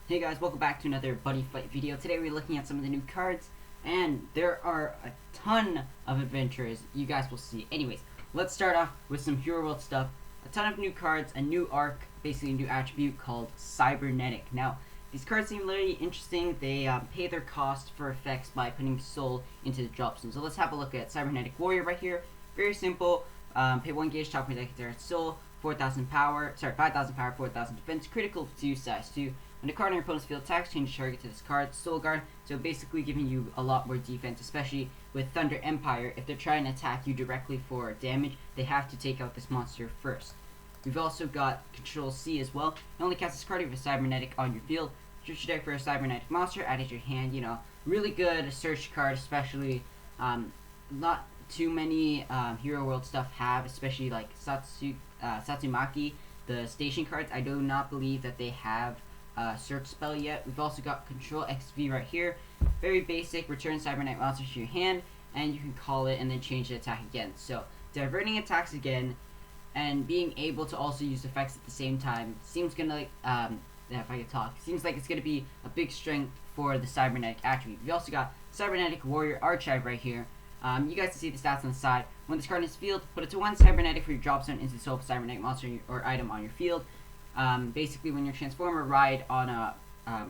Hey guys, welcome back to another Buddyfight video. Today we're looking at some of the new cards, and there are a ton of adventures you guys will see. Anyways, let's start off with some Hero World stuff. A ton of new cards, a new arc, basically a new attribute called cybernetic. Now, these cards seem really interesting. They pay their cost for effects by putting soul into the drop zone. So let's have a look at Cybernetic Warrior right here. Very simple. Pay 1 gauge, top protect their soul, 5,000 power, 4,000 defense, critical 2, size 2. When a card on your opponent's field attacks, change target to this card, Soul Guard, so basically giving you a lot more defense, especially with Thunder Empire. If they're trying to attack you directly for damage, they have to take out this monster first. We've also got Control C as well. You only cast this card if you have a Cybernetic on your field. Search your deck for a Cybernetic monster, add it to your hand. You know, really good search card, especially not too many Hero World stuff have, especially like Satsumaki, the station cards. I do not believe that they have search spell yet. We've also got Control XV right here. Very basic, return Cybernetic monster to your hand, and you can call it and then change the attack again. So diverting attacks again, and being able to also use effects at the same time seems gonna if I could talk, seems like it's gonna be a big strength for the cybernetic attribute. We also got Cybernetic Warrior Archive right here. You guys can see the stats on the side. When this card is field, put it to 1 cybernetic for your drop zone into the soul of cybernetic monster or item on your field. Basically, when your transformer ride on a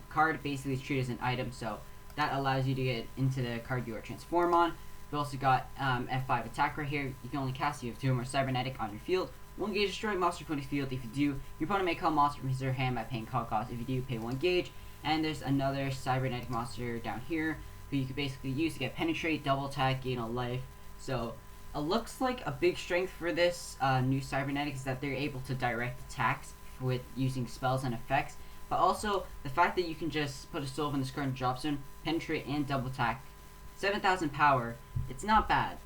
card, basically it's treated as an item, so that allows you to get into the card you are transform on. We've also got F5 attack right here. You can only cast if you have 2 or more cybernetic on your field. 1 gauge, destroy monster opponent's field. If you do, your opponent may call monster from his or her hand by paying call cost. If you do, pay 1 gauge. And there's another cybernetic monster down here who you could basically use to get penetrate, double attack, gain a life. So it looks like a big strength for this new cybernetic is that they're able to direct attacks with using spells and effects, but also the fact that you can just put a soul in this card and drop zone, penetrate, and double attack. 7,000 power, it's not bad.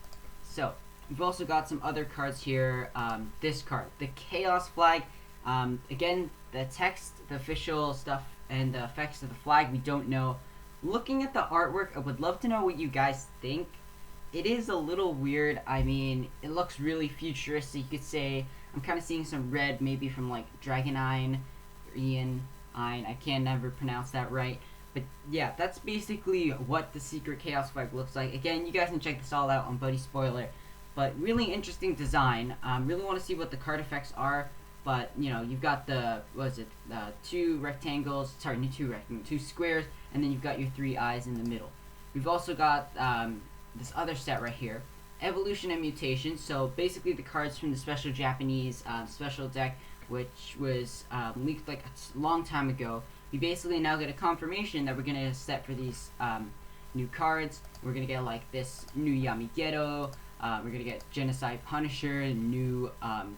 So we've also got some other cards here. This card, the Chaos Flag. Again, the text, the official stuff, and the effects of the flag, we don't know. Looking at the artwork, I would love to know what you guys think. It is a little weird. I mean, it looks really futuristic. You could say I'm kind of seeing some red, maybe from like Dragonine, or Ian, I can never pronounce that right. But yeah, that's basically what the secret Chaos Flag looks like. Again, you guys can check this all out on Buddy Spoiler. But really interesting design. Really want to see what the card effects are. But you know, you've got the 2 rectangles, sorry, 2 squares, and then you've got your 3 eyes in the middle. We've also got this other set right here, Evolution and Mutation. So basically the cards from the special Japanese special deck, which was leaked like a long time ago. We basically now get a confirmation that we're going to set for these new cards. We're going to get like this new Yamigeto, we're going to get Genocide Punisher, new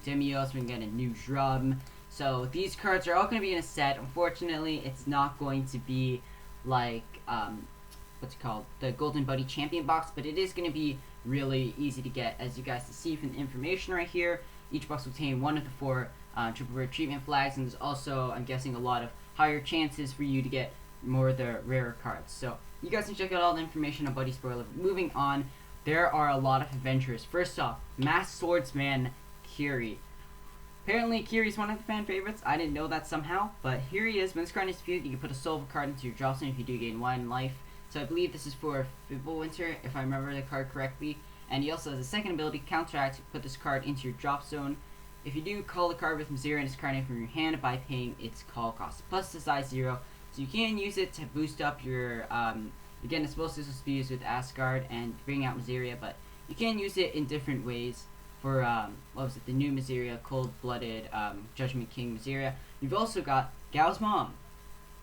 Demios, we're going to get a new Drum. So these cards are all going to be in a set. Unfortunately, it's not going to be like what's it called, the Golden Buddy Champion box, but it is going to be really easy to get, as you guys can see from the information right here. Each box will contain 1 of the 4 triple rare treatment flags, and there's also, I'm guessing, a lot of higher chances for you to get more of the rarer cards. So you guys can check out all the information on Buddy Spoiler. Moving on, there are a lot of adventures. First off, Masked Swordsman Kiri. Apparently, Kiri's one of the fan favorites. I didn't know that somehow, but here he is. When this card is defeated, you can put a soul card into your drop zone if you do gain 1 life. So I believe this is for Fibbulwinter, if I remember the card correctly. And he also has a second ability, Counteract, to put this card into your drop zone. If you do, call the card with Missouri and discard it from your hand by paying its call cost, plus the size 0. So you can use it to boost up your, again, it's supposed to be used with Asgard and bring out Miseria, but you can use it in different ways for, the new Miseria, Cold-Blooded, Judgment King Miseria. You've also got Gao's Mom.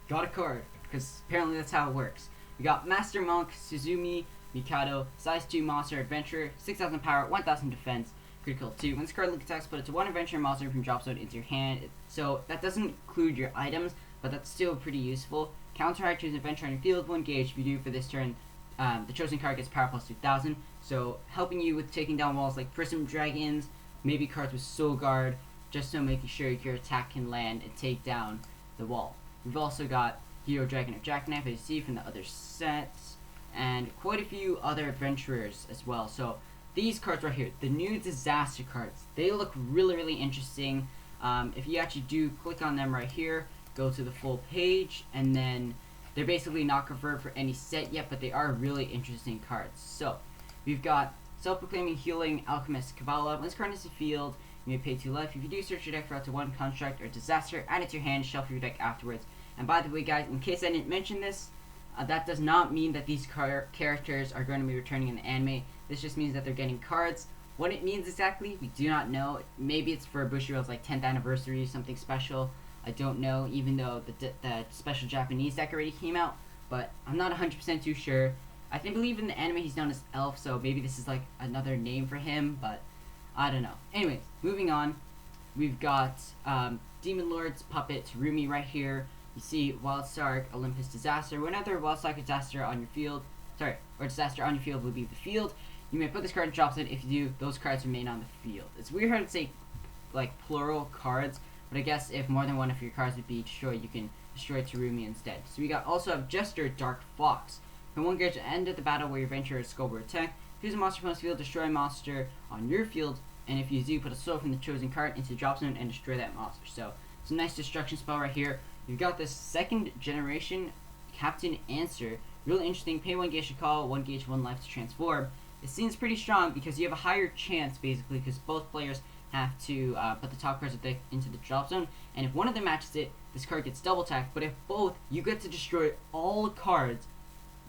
Got a card, because apparently that's how it works. We got Master Monk, Suzumi, Mikado, size 2 monster, adventurer, 6,000 power, 1,000 defense, critical 2. When this card link attacks, put it to 1 adventurer monster from drop zone into your hand. So that doesn't include your items, but that's still pretty useful. Counteract choose adventure on your field, 1 gauge. If you do for this turn, the chosen card gets power plus 2,000. So helping you with taking down walls like Prism Dragons, maybe cards with Soul Guard, just so making sure your attack can land and take down the wall. We've also got Hero Dragon or Jackknife, as you see from the other sets, and quite a few other adventurers as well. So these cards right here, the new disaster cards, they look really, really interesting. If you actually do click on them right here, go to the full page, and then they're basically not confirmed for any set yet, but they are really interesting cards. So we've got Self-Proclaiming Healing Alchemist Kabbalah. When this card is in the field, you may pay 2 life. If you do, search your deck for up to 1 construct or disaster, add it to your hand, shuffle your deck afterwards. And by the way, guys, in case I didn't mention this, that does not mean that these characters are going to be returning in the anime. This just means that they're getting cards. What it means exactly, we do not know. Maybe it's for Bushiroad's like 10th anniversary, something special. I don't know, even though the special Japanese deck already came out. But I'm not 100% too sure. I believe in the anime he's known as Elf, so maybe this is like another name for him, but I don't know. Anyways, moving on. We've got Demon Lord's Puppet Rumi right here. You see Wildstar Olympus Disaster. Whenever Wildstar Disaster on your field, or Disaster on your field will leave the field, you may put this card in drop set. If you do, those cards remain on the field. It's weird how to say like plural cards, but I guess if more than one of your cards would be destroyed, you can destroy Terumi instead. So we also have Jester Dark Fox. When one gets to the end of the battle where your adventurer is skull or attack, choose a monster from this field, destroy a monster on your field, and if you do, put a soul from the chosen card into the drop zone and destroy that monster. So it's a nice destruction spell right here. You've got this 2nd generation Captain Answer. Really interesting. Pay 1 gauge to call, 1 gauge, 1 life to transform. It seems pretty strong because you have a higher chance, basically, because both players have to put the top cards of the deck into the drop zone, and if one of them matches it, this card gets double tapped. But if both, you get to destroy all the cards.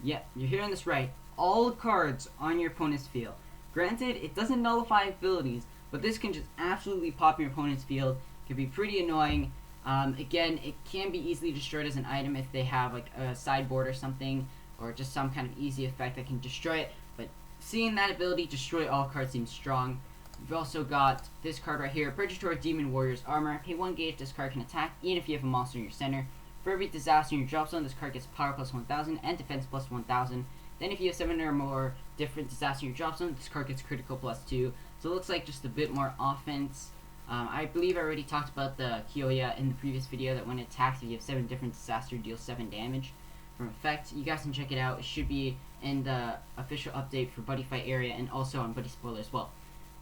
Yeah, you're hearing this right. All the cards on your opponent's field. Granted, it doesn't nullify abilities, but this can just absolutely pop your opponent's field. It can be pretty annoying. Again, it can be easily destroyed as an item if they have like a sideboard or something, or just some kind of easy effect that can destroy it. But seeing that ability, destroy all cards, seems strong. We've also got this card right here, Purgatory Demon Warrior's Armor. Pay 1 gauge, this card can attack even if you have a monster in your center. For every disaster in your drop zone, this card gets power plus 1000 and defense plus 1000. Then if you have 7 or more different disasters in your drop zone, this card gets critical plus 2. So it looks like just a bit more offense. I believe I already talked about the Kyoya in the previous video, that when it attacks, if you have 7 different disasters, deals 7 damage from effect. You guys can check it out. It should be in the official update for Buddyfight area and also on Buddy Spoiler as well.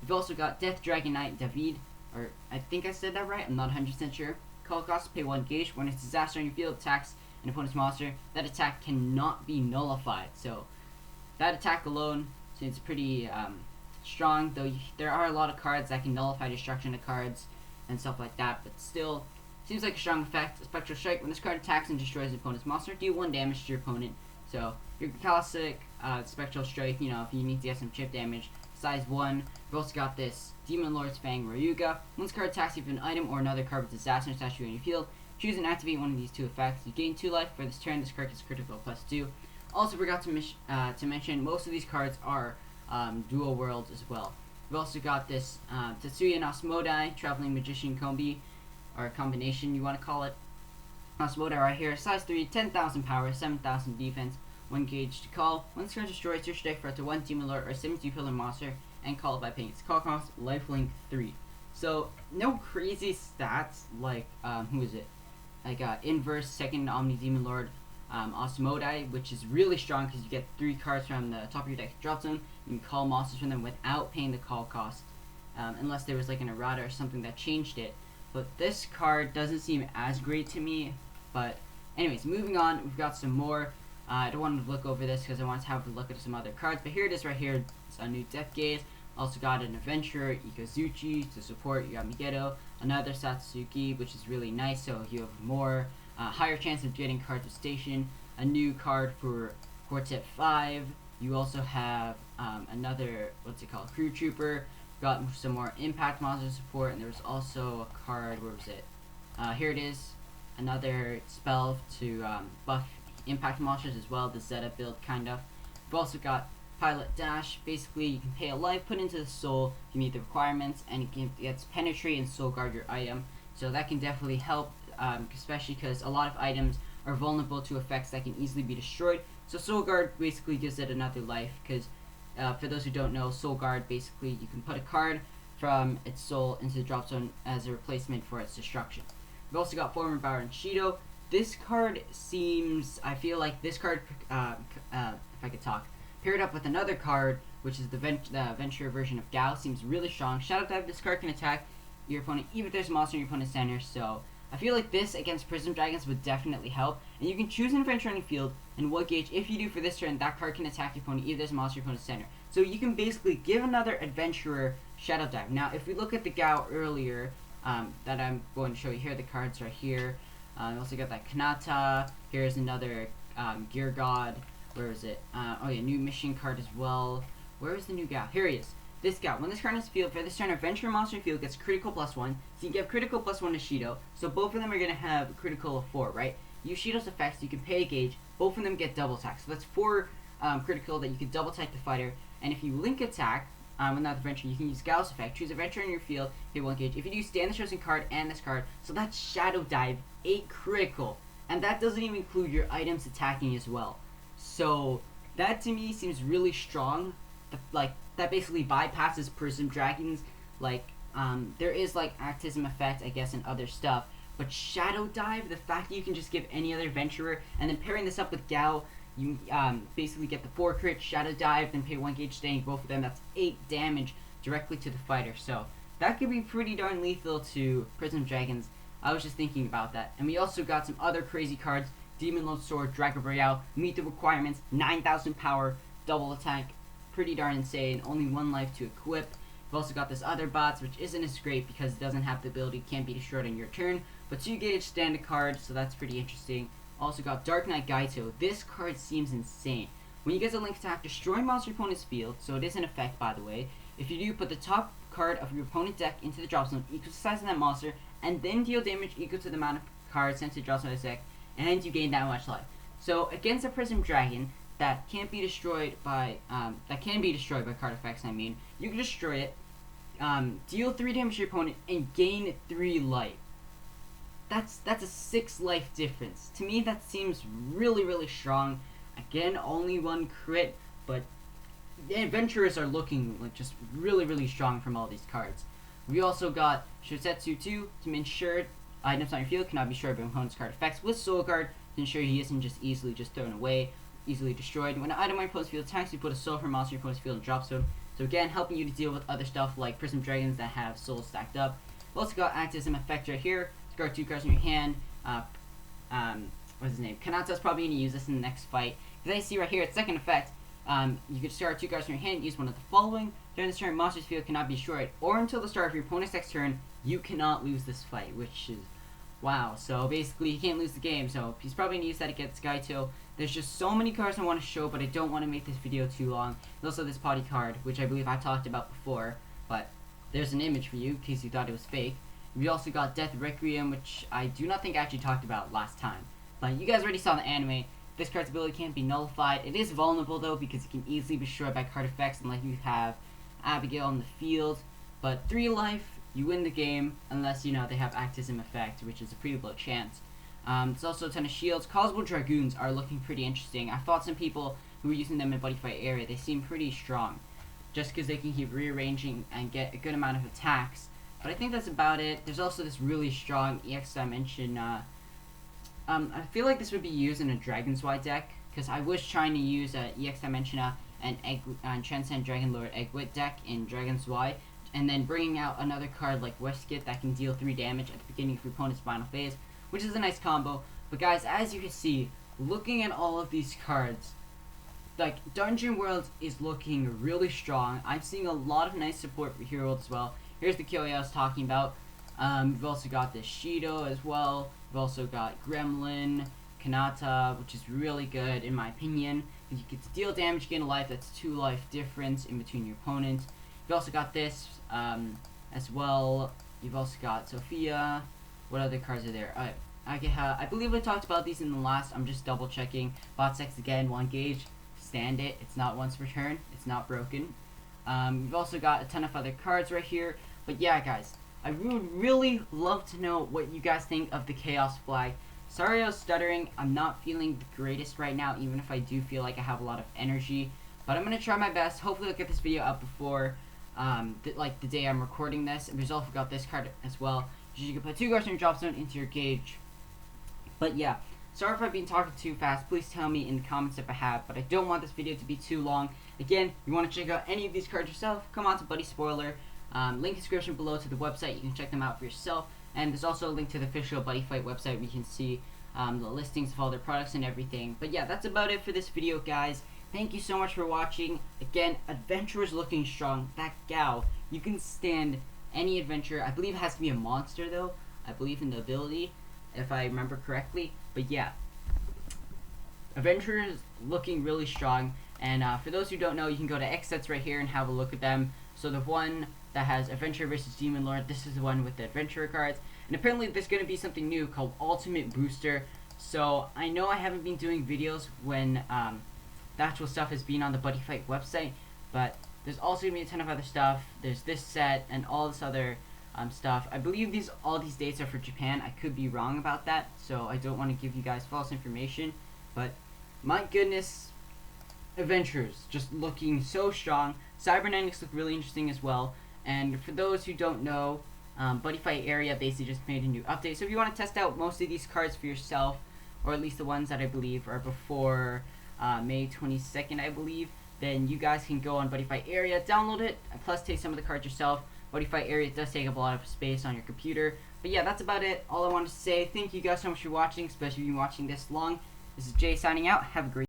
We've also got Death Dragon Knight David, or I think I said that right, I'm not 100% sure. Call cost, pay 1 gauge. When it's disaster on your field attacks an opponent's monster, that attack cannot be nullified. So that attack alone seems pretty strong, though there are a lot of cards that can nullify destruction of cards and stuff like that, but still seems like a strong effect. A Spectral Strike, when this card attacks and destroys the opponent's monster, deal 1 damage to your opponent. So your classic Spectral Strike, you know, if you need to get some chip damage, size 1. We've also got this Demon Lord's Fang Ryuga. When this card attacks, you have an item or another card with disaster attached to you on your field. Choose and activate one of these 2 effects. You gain 2 life for this turn. This card gets critical plus 2. Also forgot to mention, most of these cards are dual worlds as well. We've also got this Tetsuya Osmodai, Traveling Magician Kombi, or combination you want to call it. Osmodai right here, size 3, 10,000 power, 7,000 defense, 1 gauge to call. When this card destroys your deck for up to 1 Demon Lord or 72 pillar monster, and call it by paying its call cost, lifelink 3. So no crazy stats like who is it? Like inverse 2nd Omni Demon Lord Osmodai, which is really strong because you get 3 cards from the top of your deck drop zone. You can call monsters from them without paying the call cost, unless there was like an errata or something that changed it. But this card doesn't seem as great to me. But anyways, moving on, we've got some more. I don't want to look over this because I want to have a look at some other cards, but here it is right here. It's a new Death Gaze. Also got an Adventurer, Ikazuchi to support. You got Migeto, another Satsuki, which is really nice, so you have more higher chance of getting cards with Station. A new card for Quartet 5. You also have another, what's it called, Crew Trooper. Got some more Impact Monster support, and there was also a card, where was it? Here it is, another spell to buff Impact Monsters as well, the Zeta build kind of. We've also got Pilot Dash. Basically, you can pay a life, put into the soul, you meet the requirements, and it gets Penetrate and Soul Guard your item. So that can definitely help, especially because a lot of items are vulnerable to effects that can easily be destroyed. So Soul Guard basically gives it another life, because for those who don't know, Soul Guard, basically you can put a card from its soul into the drop zone as a replacement for its destruction. We've also got Former Baron Shido. This card seems, I feel like this card, if I could talk, paired up with another card, which is the Venture version of Gao, seems really strong. Shadow Dive, this card can attack your opponent even if there's a monster in your opponent's center, so I feel like this against Prism Dragons would definitely help. And you can choose an adventure on your field, and what gauge, if you do for this turn, that card can attack your opponent either as a monster or opponent's center. So you can basically give another adventurer Shadow Dive. Now, if we look at the Gao earlier, that I'm going to show you here, the cards are here. You also got that Kanata. Here's another Gear God. Where is it? Oh yeah, new mission card as well. Where is the new Gao? Here he is. This Gao. When this card is field, for this turn, adventure monster field gets critical +1. So you give critical +1 to Shido. So both of them are going to have critical of 4, right? Use Shido's effects, you can pay a gauge. Both of them get double attack. So that's 4 critical that you can double attack the fighter. And if you link attack, with that adventure, you can use Gao's effect. Choose adventure in your field, pay 1 gauge. If you do, stand the chosen card and this card. So that's Shadow Dive, 8 critical. And that doesn't even include your items attacking as well. So that to me seems really strong. That basically bypasses Prism Dragons. There is actism effect, I guess, and other stuff. But Shadow Dive, the fact that you can just give any other adventurer, and then pairing this up with Gao, you basically get the 4 crit, Shadow Dive, then pay 1 gauge staying both of them. That's 8 damage directly to the fighter. So that could be pretty darn lethal to Prism Dragons. I was just thinking about that. And we also got some other crazy cards. Demon Lord Sword, Dragon Royale, meet the requirements, 9,000 power, double attack. Pretty darn insane. Only 1 life to equip. We've also got this other bots, which isn't as great because it doesn't have the ability, can't be destroyed on your turn. But 2 gauge standard card, so that's pretty interesting. Also got Dark Knight Gaito. This card seems insane. When you get a link attack, destroy monster opponent's field, so it is an effect by the way. If you do, put the top card of your opponent's deck into the drop zone equal to the size of that monster, and then deal damage equal to the amount of cards sent to the drop zone of the deck, and you gain that much life. So against a Prism Dragon that can't be destroyed by card effects, you can destroy it, deal 3 damage to your opponent, and gain 3 life. That's a 6 life difference. To me, that seems really, really strong. Again, only 1 crit, but the adventurers are looking just really, really strong from all these cards. We also got Shosetsu 2 to ensure items on your field cannot be destroyed by opponent's card effects with Soul Guard to ensure he isn't just easily thrown away, easily destroyed. When an item on your opponent's field attacks, you put a soul from monster on your opponent's field and drop zone. So again, helping you to deal with other stuff like Prism Dragons that have souls stacked up. We also got Actism effect right here. Discard 2 cards in your hand. What's his name? Kanata's probably going to use this in the next fight. Because I see right here, its second effect, you can discard 2 cards from your hand, use one of the following. During this turn, monster's field cannot be destroyed, or until the start of your opponent's next turn, you cannot lose this fight, which is, wow. So basically, he can't lose the game, so he's probably going to use that against Gaito. There's just so many cards I want to show, but I don't want to make this video too long. There's also this potty card, which I believe I talked about before, but there's an image for you, in case you thought it was fake. We also got Death Requiem, which I do not think I actually talked about last time. But you guys already saw the anime. This card's ability can't be nullified. It is vulnerable though, because it can easily be destroyed by card effects, unless you have Abigail on the field. But 3 life, you win the game, unless, they have Actism effect, which is a pretty low chance. There's also a ton of shields. Causable Dragoons are looking pretty interesting. I fought some people who were using them in Buddyfight area. They seem pretty strong, just because they can keep rearranging and get a good amount of attacks. But I think that's about it. There's also this really strong EX Dimension. I feel like this would be used in a Dragon's Y deck, because I was trying to use EX Dimensiona and Transcend Dragon Lord Eggwit deck in Dragon's Y, and then bringing out another card like Westgate that can deal 3 damage at the beginning of your opponent's final phase, which is a nice combo. But guys, as you can see, looking at all of these cards, Dungeon World is looking really strong. I'm seeing a lot of nice support for Hero World as well. Here's the Kyoya I was talking about. We've also got the Shido as well. We've also got Gremlin, Kanata, which is really good in my opinion. You get to deal damage, gain a life. That's 2 life difference in between your opponents. You've also got this as well. You've also got Sophia. What other cards are there? I believe I talked about these in the last. I'm just double checking. Bot Sex again, 1 gauge. Stand it. It's not once per turn. It's not broken. We've also got a ton of other cards right here. But yeah, guys, I would really love to know what you guys think of the Chaos Flag. Sorry I was stuttering. I'm not feeling the greatest right now, even if I do feel like I have a lot of energy. But I'm going to try my best. Hopefully I'll get this video up before the day I'm recording this. And we've also got this card as well. You can put 2 cards in your drop zone into your gauge. But yeah, sorry if I've been talking too fast. Please tell me in the comments if I have. But I don't want this video to be too long. Again, you want to check out any of these cards yourself, come on to Buddy Spoiler. Link in the description below to the website. You can check them out for yourself. And there's also a link to the official Buddyfight website where you can see the listings of all their products and everything. But yeah, that's about it for this video, guys. Thank you so much for watching. Again, Adventure is looking strong. That gal, you can stand any adventure. I believe it has to be a monster, though. I believe in the ability, if I remember correctly. But yeah, Adventure is looking really strong. And for those who don't know, you can go to X-Sets right here and have a look at them. So the one that has Adventure versus Demon Lord, this is the one with the Adventure cards. And apparently there's going to be something new called Ultimate Booster. So I know I haven't been doing videos when the actual stuff has been on the Buddyfight website, but there's also going to be a ton of other stuff. There's this set and all this other stuff. I believe all these dates are for Japan. I could be wrong about that, so I don't want to give you guys false information. But my goodness, Adventures just looking so strong. Cybernetics look really interesting as well. And for those who don't know, Buddyfight area basically just made a new update. So if you want to test out most of these cards for yourself, or at least the ones that I believe are before May 22nd, I believe, then you guys can go on Buddyfight area, download it, plus take some of the cards yourself. Buddyfight area does take up a lot of space on your computer. But yeah, that's about it. All I wanted to say, thank you guys so much for watching, especially if you've been watching this long. This is Jay signing out. Have a great